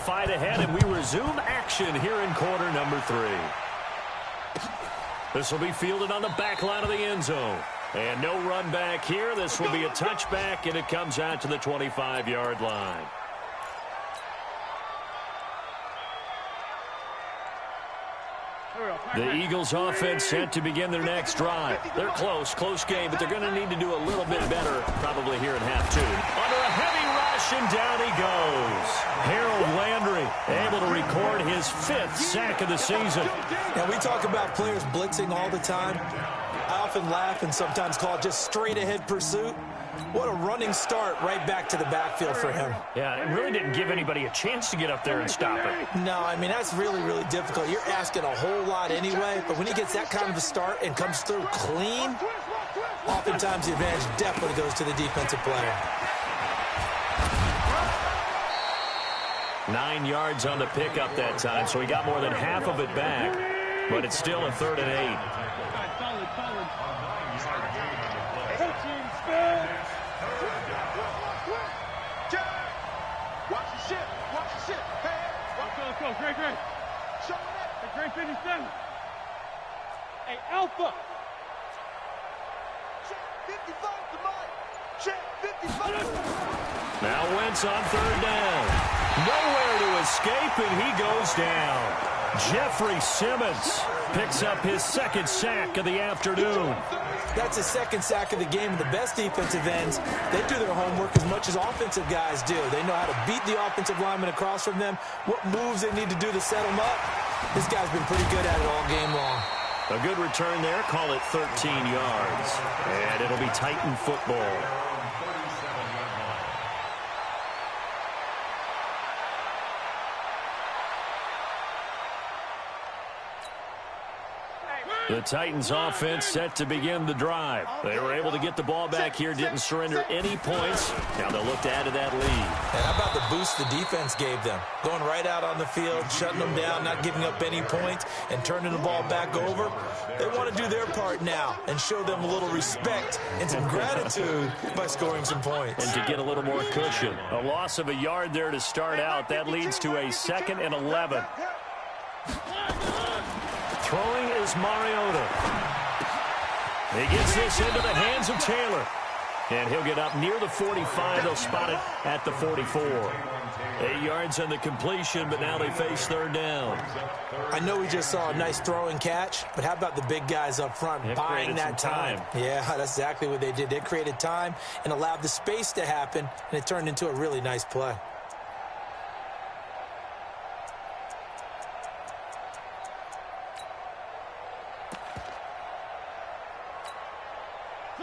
fight ahead, and we resume action here in quarter number 3. This will be fielded on the back line of the end zone. And no run back here. This will be a touchback, and it comes out to the 25-yard line. The Eagles offense set to begin their next drive. They're close game, but they're going to need to do a little bit better probably here in half 2. Under a heavy rush, and down he goes. Harold Landry able to record his 5th sack of the season. Now, we talk about players blitzing all the time. I often laugh and sometimes call it just straight-ahead pursuit. What a running start right back to the backfield for him. Yeah, it really didn't give anybody a chance to get up there and stop it. No, I mean, that's really, really difficult. You're asking a whole lot anyway, but when he gets that kind of a start and comes through clean, oftentimes the advantage definitely goes to the defensive player. 9 yards on the pickup that time, so he got more than half of it back, but it's still a 3rd and 8. Great. Show it. Hey, great 57. Hey, Alpha. Check 55 to Mike. Check 55. Now Wentz on 3rd down. Nowhere to escape, and he goes down. Jeffrey Simmons picks up his 2nd sack of the afternoon. That's his 2nd sack of the game. The best defensive ends, they do their homework as much as offensive guys do. They know how to beat the offensive lineman across from them, what moves they need to do to set them up. This guy's been pretty good at it all game long. A good return there, call it 13 yards. And it'll be Titan football. The Titans offense set to begin the drive. They were able to get the ball back here, didn't surrender any points. Now they'll look to add to that lead. And how about the boost the defense gave them? Going right out on the field, shutting them down, not giving up any points, and turning the ball back over. They want to do their part now and show them a little respect and some gratitude by scoring some points. And to get a little more cushion. A loss of a yard there to start out. That leads to a 2nd and 11. Throwing is Mariota. He gets this into the hands of Taylor. And he'll get up near the 45. They'll spot it at the 44. 8 yards on the completion, but now they face 3rd down. I know we just saw a nice throwing catch, but how about the big guys up front buying that time? Yeah, that's exactly what they did. They created time and allowed the space to happen, and it turned into a really nice play.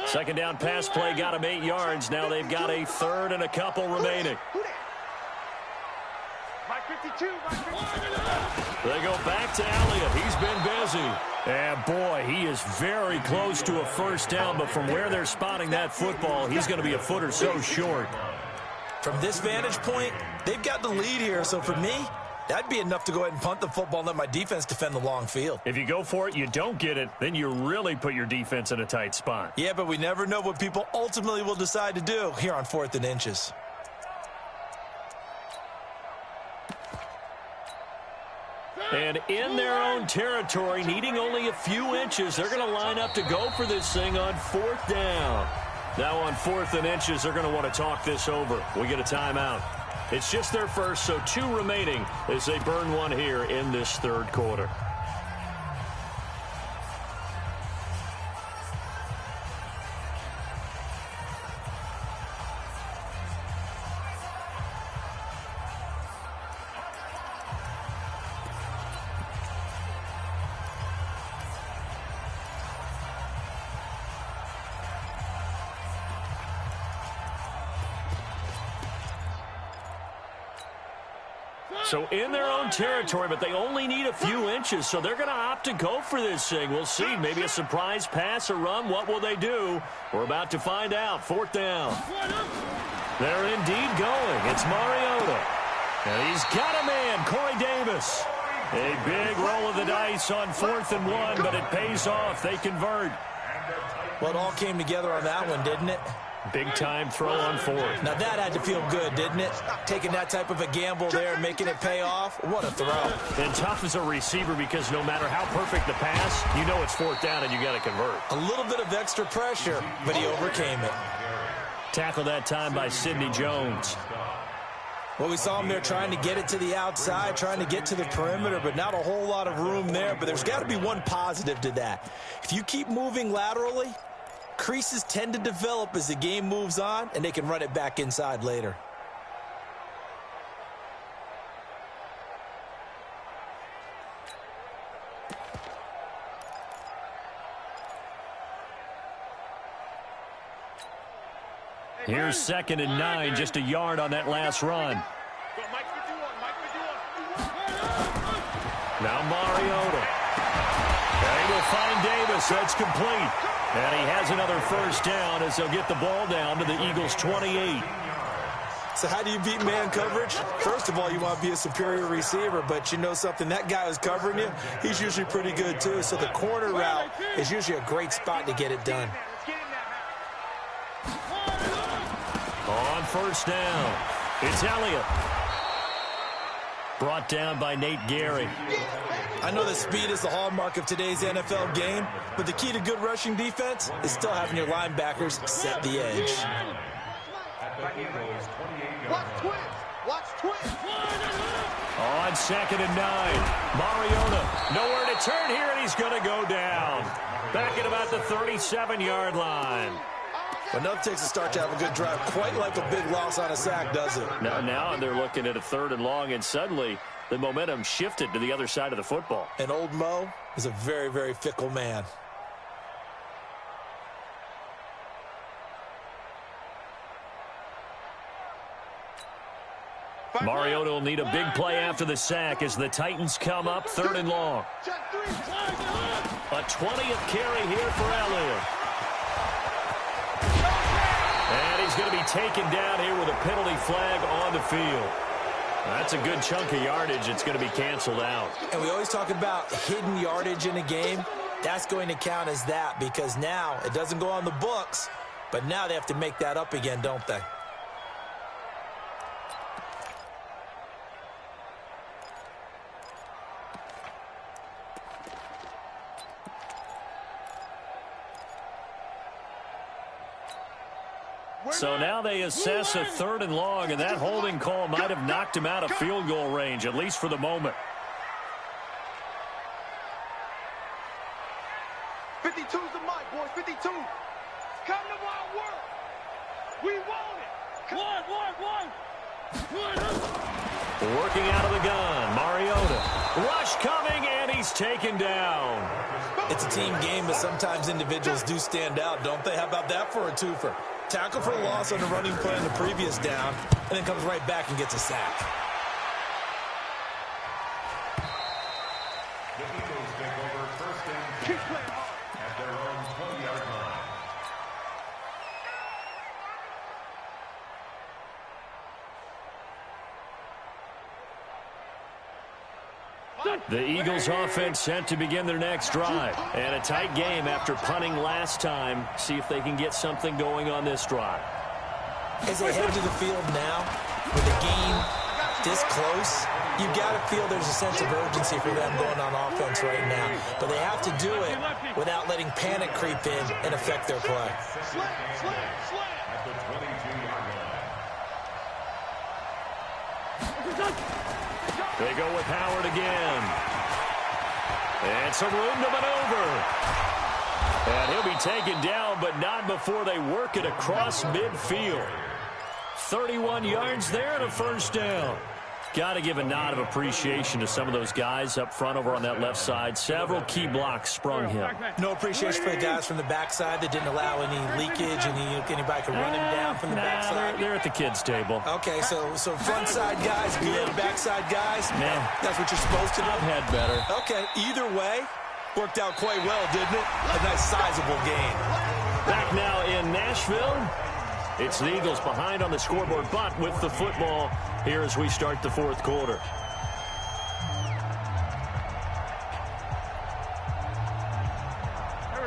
Second down pass play got him 8 yards. Now they've got a 3rd and a couple remaining. They go back to Elliott. He's been busy. And, boy, he is very close to a 1st down, but from where they're spotting that football, he's going to be a foot or so short. From this vantage point, they've got the lead here, so for me, that'd be enough to go ahead and punt the football and let my defense defend the long field. If you go for it, you don't get it, then you really put your defense in a tight spot. Yeah, but we never know what people ultimately will decide to do here on 4th and inches. And in their own territory, needing only a few inches, they're going to line up to go for this thing on 4th down. Now on 4th and inches, they're going to want to talk this over. We get a timeout. It's just their first, so 2 remaining as they burn one here in this 3rd quarter. So in their own territory, but they only need a few inches, so they're going to opt to go for this thing. We'll see. Maybe a surprise pass or run. What will they do? We're about to find out. 4th down. They're indeed going. It's Mariota. And he's got a man, Corey Davis. A big roll of the dice on 4th and 1, but it pays off. They convert. Well, it all came together on that one, didn't it? Big-time throw on fourth. Now that had to feel good, didn't it? Taking that type of a gamble there and making it pay off. What a throw. And tough as a receiver because no matter how perfect the pass, you know it's fourth down and you got to convert. A little bit of extra pressure, but he overcame it. Tackled that time by Sidney Jones. Well, we saw him there trying to get it to the outside, trying to get to the perimeter, but not a whole lot of room there. But there's got to be one positive to that. If you keep moving laterally, creases tend to develop as the game moves on, and they can run it back inside later. Here's 2nd and 9, just a yard on that last run. Now Mariota. And he will find Davis. That's complete. And he has another first down as they'll get the ball down to the Eagles' 28. So how do you beat man coverage? First of all, you want to be a superior receiver, but you know something, that guy who's covering you, he's usually pretty good too. So the corner route is usually a great spot to get it done. On first down, it's Elliott. Brought down by Nate Gehry. I know that speed is the hallmark of today's NFL game, but the key to good rushing defense is still having your linebackers set the edge. Watch twins. Watch twins. On 2nd and 9, Mariota nowhere to turn here, and he's going to go down. Back at about the 37-yard line. But enough takes a start to have a good drive. Quite like a big loss on a sack, does it? Now they're looking at a 3rd and long, and suddenly the momentum shifted to the other side of the football. And old Mo is a very, very fickle man. Mariota will need a big play after the sack as the Titans come up 3rd and long. A 20th carry here for Elliott. And he's going to be taken down here with a penalty flag on the field. That's a good chunk of yardage. It's going to be canceled out. And we always talk about hidden yardage in a game. That's going to count as that because now it doesn't go on the books, but now they have to make that up again, don't they? So now they assess a 3rd and long, and that holding call might have knocked him out of field goal range, at least for the moment. 52's the mic, boys. 52. Come to wild work. We want it. One. Working out of the gun, Mariota. Rush coming, and he's taken down. It's a team game, but sometimes individuals do stand out, don't they? How about that for a twofer? Tackle for a loss on the running play on the previous down, and then comes right back and gets a sack. The Eagles take over 1st and 10 at their own 20-yard line. The Eagles offense set to begin their next drive. And a tight game after punting last time. See if they can get something going on this drive. As they head to the field now, with the game this close, you got to feel there's a sense of urgency for them going on offense right now. But they have to do it without letting panic creep in and affect their play. At the 22-yard line. They go with Howard again. And some room to maneuver. And he'll be taken down, but not before they work it across midfield. 31 yards there and a first down. Got to give a nod of appreciation to some of those guys up front over on that left side. Several key blocks sprung him. No appreciation for the guys from the backside that didn't allow any leakage, and anybody could run him down from the backside. They're at the kids' table. Okay, so front side guys, good, backside guys. Man, that's what you're supposed to do. I've had better. Okay, either way, worked out quite well, didn't it? A nice sizable gain. Back now in Nashville. It's the Eagles behind on the scoreboard, but with the football here as we start the 4th quarter.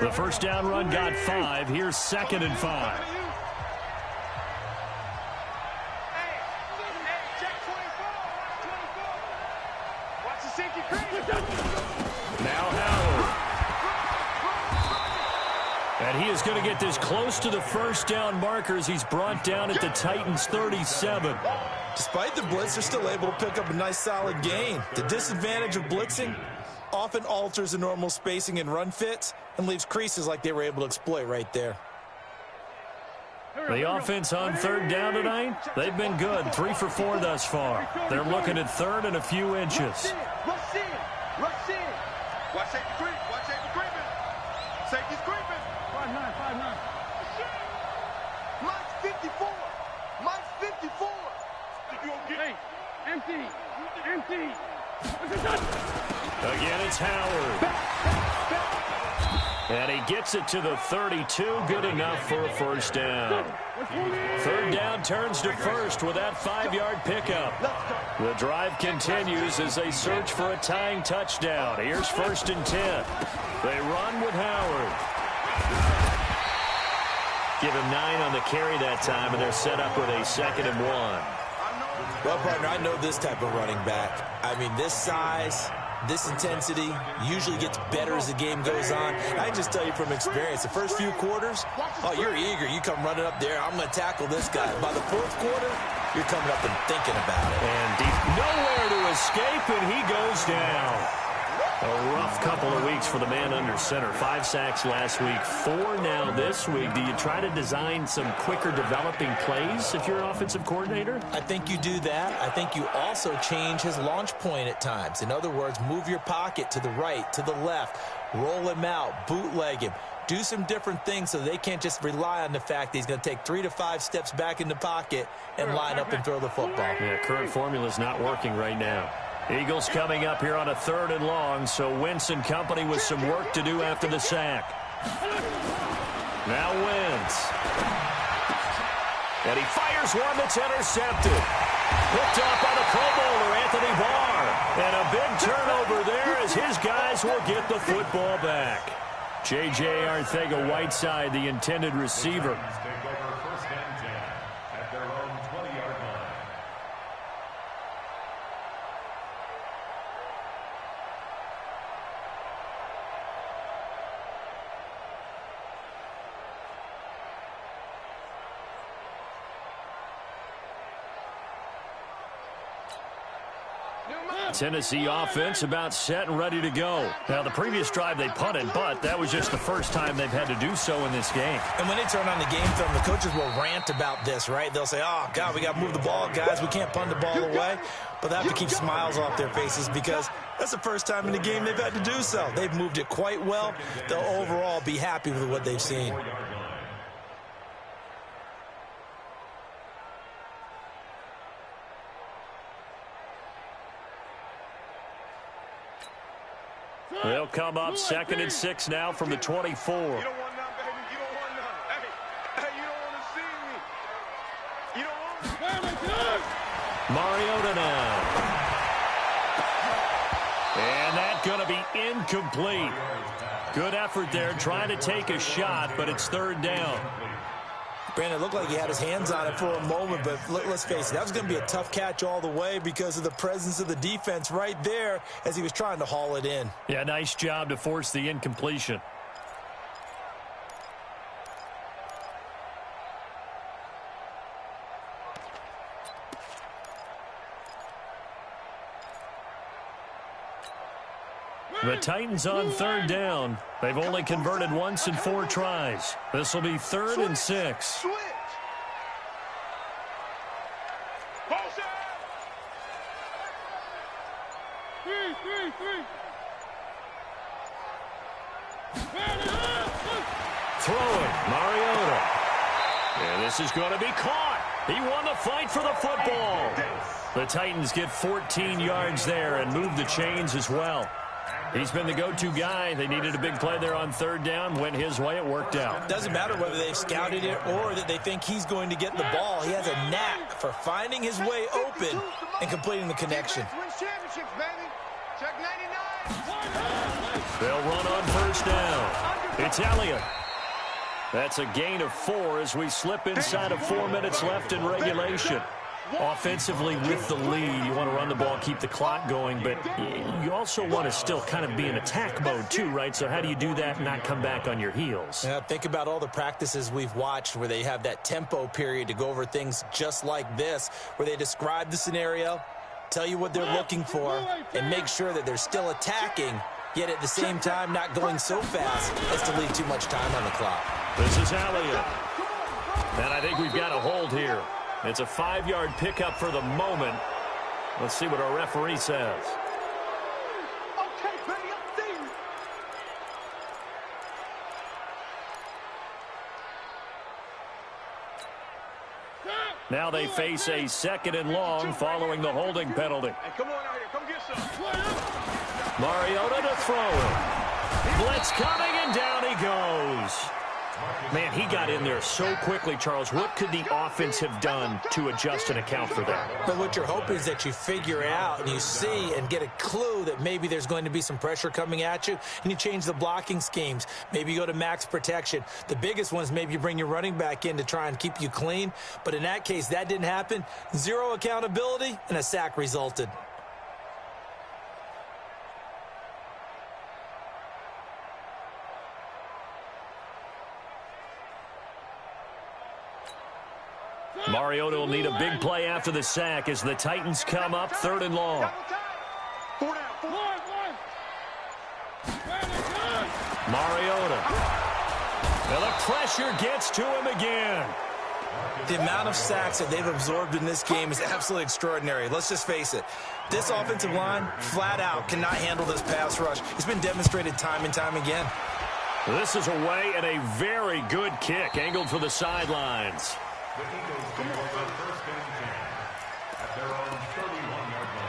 The first down run got 5. Here's 2nd and 5. Now Howard. And he is going to get this close to the first down markers. He's brought down at the Titans' 37. Despite the blitz, they're still able to pick up a nice solid gain. The disadvantage of blitzing often alters the normal spacing and run fits and leaves creases like they were able to exploit right there. The offense on third down tonight, they've been good. 3 for 4 thus far. They're looking at third and a few inches. Rush in. Rush in. Watch safety creep. Watch safety creeping. Safety's creeping. 5'9", 5'9". Mike's 54. Mike's 54. Hey, empty. Empty. Again, it's Howard. And he gets it to the 32. Good enough for a first down. Third down turns to first with that 5-yard pickup. The drive continues as they search for a tying touchdown. Here's 1st and 10. They run with Howard. Give him 9 on the carry that time, and they're set up with a 2nd and 1. Well, partner, I know this type of running back. I mean, this size, this intensity usually gets better as the game goes on. I just tell you from experience, the first few quarters, oh, you're eager. You come running up there, I'm going to tackle this guy. By the 4th quarter, you're coming up and thinking about it. And deep, nowhere to escape, and he goes down. A rough couple of weeks for the man under center. 5 sacks last week, 4 now this week. Do you try to design some quicker developing plays if you're an offensive coordinator? I think you do that. I think you also change his launch point at times. In other words, move your pocket to the right, to the left, roll him out, bootleg him. Do some different things so they can't just rely on the fact that he's going to take 3 to 5 steps back in the pocket and line up and throw the football. Yeah, current formula is not working right now. Eagles coming up here on a 3rd and long, so Wentz and company with some work to do after the sack. Now Wentz. And he fires one that's intercepted. Picked off by the Pro Bowler, Anthony Barr. And a big turnover there as his guys will get the football back. J.J. Arcega-Whiteside, the intended receiver. Take over 1st and 10 at their own 20-yard line. Tennessee offense about set and ready to go. Now, the previous drive they punted, but that was just the first time they've had to do so in this game. And when they turn on the game film, the coaches will rant about this, right? They'll say, oh, God, we got to move the ball, guys. We can't punt the ball away. But they have to keep smiles off their faces because that's the first time in the game they've had to do so. They've moved it quite well. They'll overall be happy with what they've seen. They'll come up 2nd and 6 now from the 24. You don't want none, baby. You don't want none. Hey, you don't want to see me. You don't want me. Mariota now. And that's going to be incomplete. Good effort there, trying to take a shot, but it's 3rd down. Brandon, it looked like he had his hands on it for a moment, but let's face it, that was going to be a tough catch all the way because of the presence of the defense right there as he was trying to haul it in. Yeah, nice job to force the incompletion. The Titans on 3rd down. They've only converted once in 4 tries. This will be 3rd and 6. Switch. Motion. 3. Throwing, Mariota. And this is going to be caught. He won the fight for the football. The Titans get 14 yards there and move the chains as well. He's been the go-to guy. They needed a big play there on 3rd down. Went his way. It worked out. Doesn't matter whether they've scouted it or that they think he's going to get the ball. He has a knack for finding his way open and completing the connection. Check 99. They'll run on 1st down. It's Elliott. That's a gain of 4 as we slip inside of 4 minutes left in regulation. Offensively with the lead, you want to run the ball, keep the clock going, but you also want to still kind of be in attack mode too, right? So how do you do that and not come back on your heels? Yeah, think about all the practices we've watched where they have that tempo period to go over things just like this, where they describe the scenario, tell you what they're looking for, and make sure that they're still attacking, yet at the same time not going so fast as to leave too much time on the clock. This is Elliott. And I think we've got a hold here. It's a 5-yard pickup for the moment. Let's see what our referee says. Okay, baby, I'm seeing you. Now they face a 2nd and long following the holding penalty. Hey, come on out here. Come get some. Mariota to throw it. Blitz coming, and down he goes. Man, he got in there so quickly, Charles. What could the offense have done to adjust and account for that? But what you're hoping is that you figure out and you see and get a clue that maybe there's going to be some pressure coming at you, and you change the blocking schemes. Maybe you go to max protection. The biggest one is maybe you bring your running back in to try and keep you clean. But in that case, that didn't happen. 0 accountability, and a sack resulted. Mariota will need a big play after the sack as the Titans come up 3rd and long. 4 down, 4. Mariota. And the pressure gets to him again. The amount of sacks that they've absorbed in this game is absolutely extraordinary. Let's just face it. This offensive line, flat out, cannot handle this pass rush. It's been demonstrated time and time again. This is away and a very good kick angled for the sidelines. The Eagles come over first and 10 at their own 31-yard line.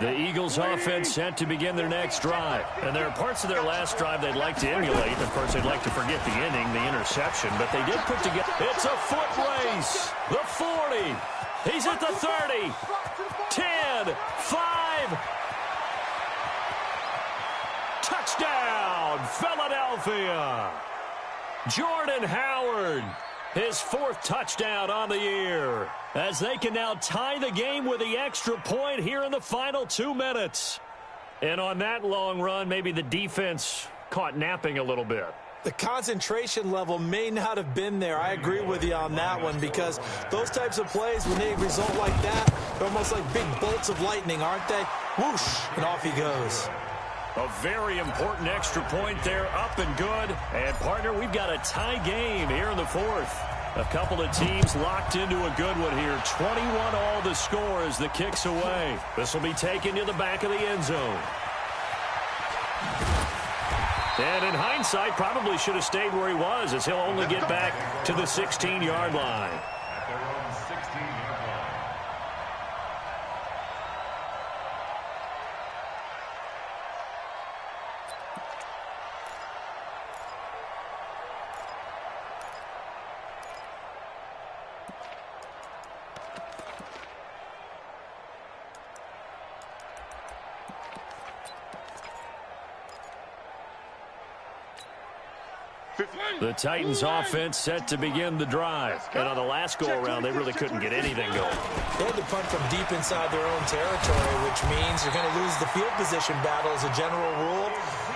The Eagles offense set to begin their next drive. And there are parts of their last drive they'd like to emulate. Of course, they'd like to forget the inning, the interception. But they did put together. It's a foot race. The 40. He's at the 30. 10. 5. Touchdown, Philadelphia. Jordan Howard. His 4th touchdown on the year, as they can now tie the game with the extra point here in the final 2 minutes. And on that long run, maybe the defense caught napping a little bit. The concentration level may not have been there. I agree with you on that one, because those types of plays, when they result like that, they're almost like big bolts of lightning, aren't they? Whoosh, and off he goes. A very important extra point there, up and good. And, partner, we've got a tie game here in the 4th. A couple of teams locked into a good one here. 21 all the score as the kick's away. This will be taken to the back of the end zone. And in hindsight, probably should have stayed where he was, as he'll only get back to the 16-yard line. At their own 16-yard line. The Titans offense set to begin the drive. And on the last go-around, they really couldn't get anything going. They had to punt from deep inside their own territory, which means you're going to lose the field position battle as a general rule.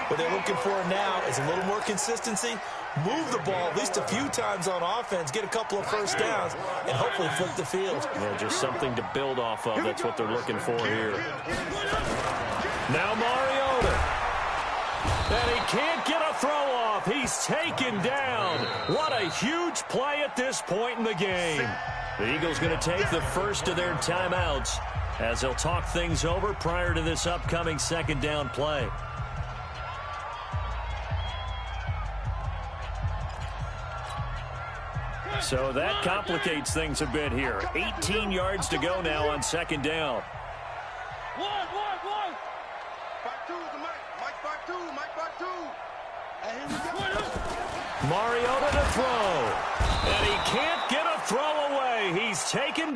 What they're looking for now is a little more consistency, move the ball at least a few times on offense, get a couple of first downs, and hopefully flip the field. Well, just something to build off of. That's what they're looking for here. Now Mariota. And he can't get a throw off. He's taken down. What a huge play at this point in the game. The Eagles going to take the first of their timeouts as they'll talk things over prior to this upcoming 2nd down play. So that complicates things a bit here. 18 yards to go now on 2nd down. One. 5-2 is the Mike. Mike 5-2. Mike 5-2. Mariota to throw. And he can't get a throw away. He's taken.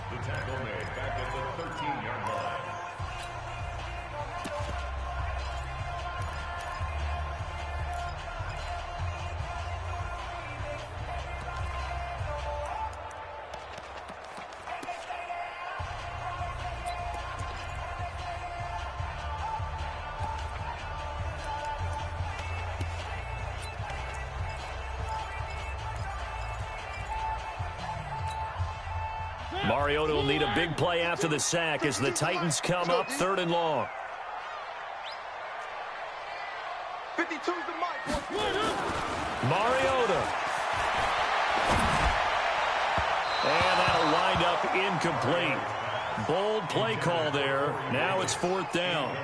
The tackle made back at the 13-yard line. Mariota will need a big play after the sack as the Titans come up 3rd and long. 52's the mic. Mariota. And that'll wind up incomplete. Bold play call there. Now it's 4th down.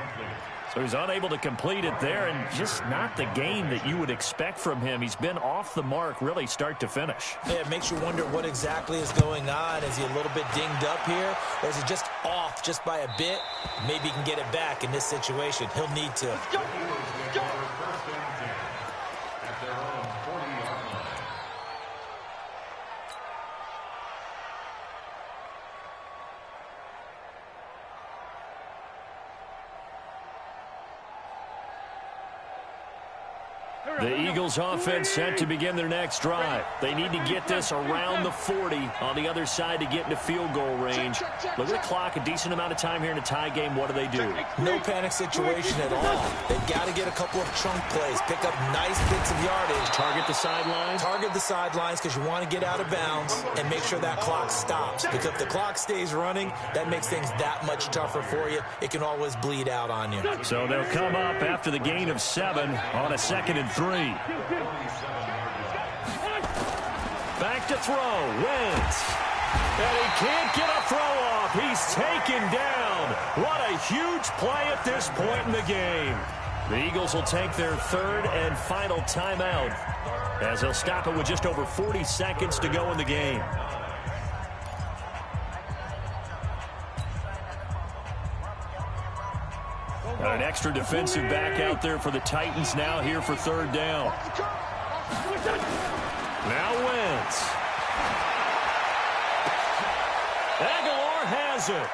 So he's unable to complete it there, and just not the game that you would expect from him. He's been off the mark really start to finish. Yeah, it makes you wonder what exactly is going on. Is he a little bit dinged up here, or is he just off just by a bit? Maybe he can get it back in this situation. He'll need to. Let's go. Let's go. First and 10 at their own 40-yard line. The Eagles offense set to begin their next drive. They need to get this around the 40 on the other side to get into field goal range. Look at the clock, a decent amount of time here in a tie game. What do? No panic situation at all. They've got to get a couple of chunk plays, pick up nice bits of yardage. Target the sidelines? Target the sidelines because you want to get out of bounds and make sure that clock stops. Because if the clock stays running, that makes things that much tougher for you. It can always bleed out on you. So they'll come up after the gain of 7 on a 2nd and 3. Back to throw. Wentz. And he can't get a throw off. He's taken down. What a huge play at this point in the game. The Eagles will take their 3rd and final timeout as they'll stop it with just over 40 seconds to go in the game. Got an extra defensive back out there for the Titans now here for 3rd down. Now Wentz. Aguilar has it.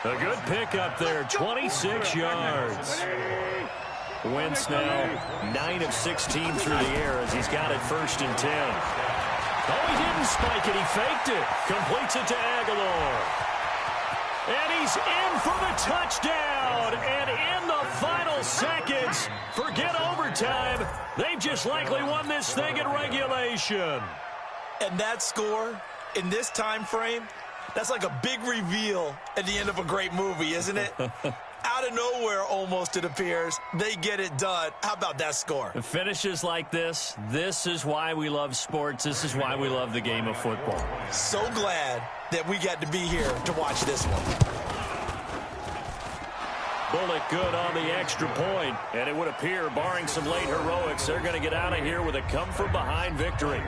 A good pickup there, 26 yards. Wentz now 9 of 16 through the air as he's got it 1st and 10. Oh, he didn't spike it. He faked it. Completes it to Aguilar. And he's in for the touchdown. And in the final seconds, forget overtime. They've just likely won this thing in regulation. And that score in this time frame, that's like a big reveal at the end of a great movie, isn't it? Out of nowhere, almost, it appears. They get it done. How about that score? Finishes like this is why we love sports. This is why we love the game of football. So glad that we got to be here to watch this one. Bullet good on the extra point, and it would appear, barring some late heroics, they're going to get out of here with a come-from-behind victory.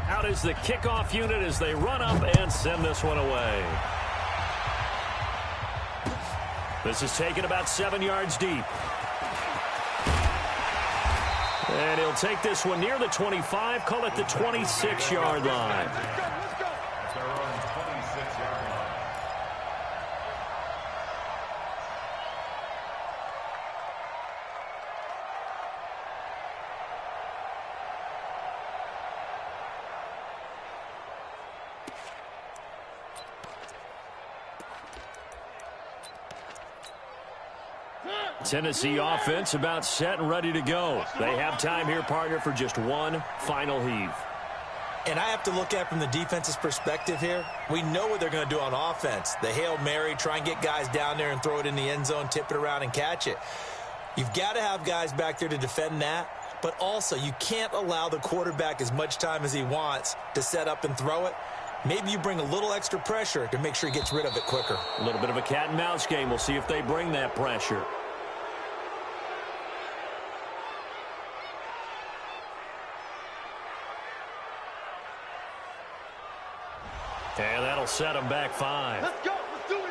Out is the kickoff unit as they run up and send this one away. This is taken about 7 yards deep. And he'll take this one near the 25, call it the 26-yard line. At their own 26-yard Tennessee offense about set and ready to go. They have time here, partner, for just one final heave. And I have to look at it from the defense's perspective here. We know what they're going to do on offense. The Hail Mary, try and get guys down there and throw it in the end zone, tip it around and catch it. You've got to have guys back there to defend that. But also, you can't allow the quarterback as much time as he wants to set up and throw it. Maybe you bring a little extra pressure to make sure he gets rid of it quicker. A little bit of a cat and mouse game. We'll see if they bring that pressure. And that'll set him back 5. Let's go. Let's do this.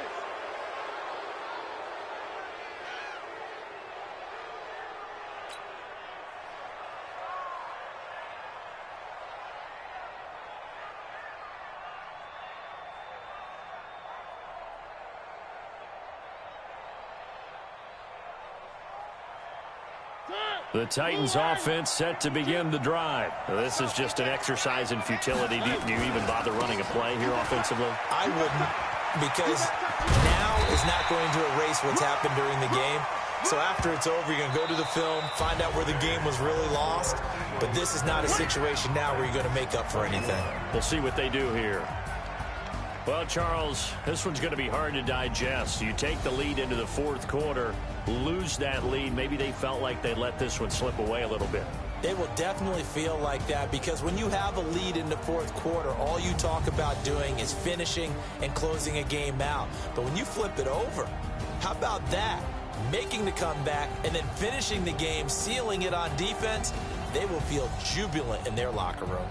The Titans offense set to begin the drive. This is just an exercise in futility. Do you even bother running a play here offensively? I wouldn't, because now is not going to erase what's happened during the game. So after it's over, you're going to go to the film, find out where the game was really lost. But this is not a situation now where you're going to make up for anything. We'll see what they do here. Well, Charles, this one's going to be hard to digest. You take the lead into the fourth quarter, lose that lead. Maybe they felt like they let this one slip away a little bit. They will definitely feel like that, because when you have a lead in the fourth quarter, all you talk about doing is finishing and closing a game out. But when you flip it over, how about that? Making the comeback and then finishing the game, sealing it on defense, they will feel jubilant in their locker room.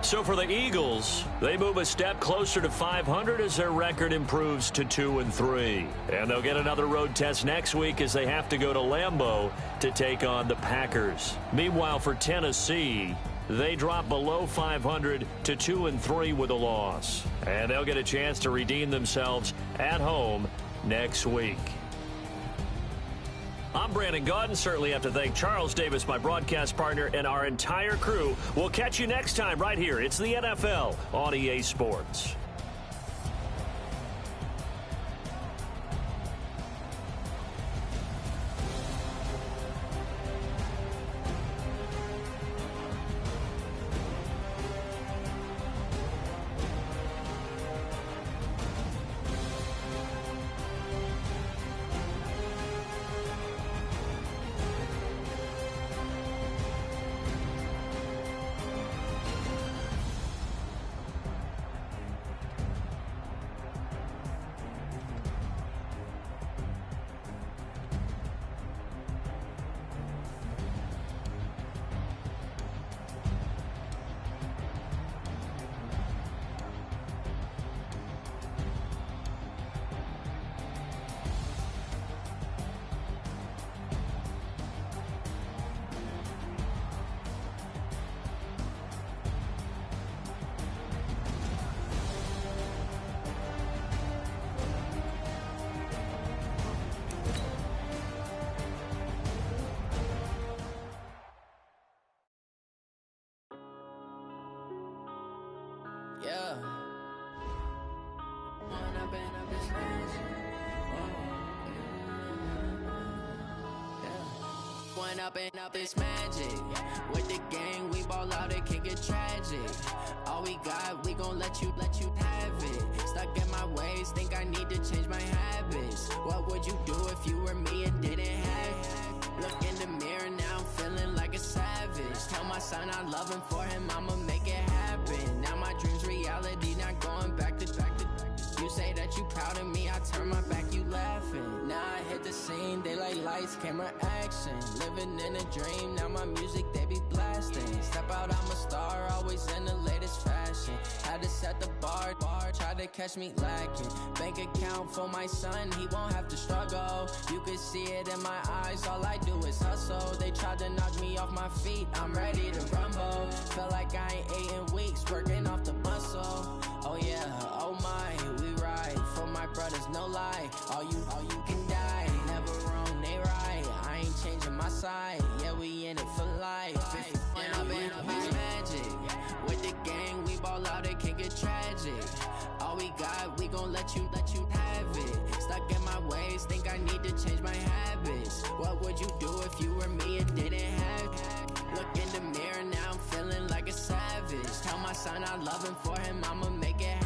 So for the Eagles, they move a step closer to 500 as their record improves to 2-3. And they'll get another road test next week as they have to go to Lambeau to take on the Packers. Meanwhile, for Tennessee, they drop below 500 to 2-3 with a loss. And they'll get a chance to redeem themselves at home next week. I'm Brandon Gaudin. Certainly have to thank Charles Davis, my broadcast partner, and our entire crew. We'll catch you next time right here. It's the NFL on EA Sports. Yeah. One up and up is magic. With the gang, we ball out, it can get tragic. All we got, we gon' let you have it. Stuck in my ways, think I need to change my habits. What would you do if you were me and didn't have it? Look in the mirror, now I'm feeling like a savage. Tell my son I love him, for him I'ma make it happen. Now my dream's reality, not going back to. You say that you proud of me, I turn my back, you laughing. Now I hit the scene, they like lights, camera, action. Living in a dream, now my music, they be blasting. Step out, I'm a star, always in the latest fashion. Had to set the bar, try to catch me lacking. Bank account for my son, he won't have to struggle. You can see it in my eyes, all I do is hustle. They tried to knock me off my feet, I'm ready to rumble. Feel like I ain't ate in weeks, working off the muscle. Oh yeah, oh my, we ride for my brothers, no lie. All you can die, never wrong, they right. I ain't changing my side, yeah, we in it for life. And I've been magic with the gang, we ball can get tragic. All we got, we gon' let you have it. Stuck in my ways, think I need to change my habits. What would you do if you were me and didn't have it? Look in the mirror, now I'm feeling like a savage. Tell my son I love him, for him I'ma make it happen.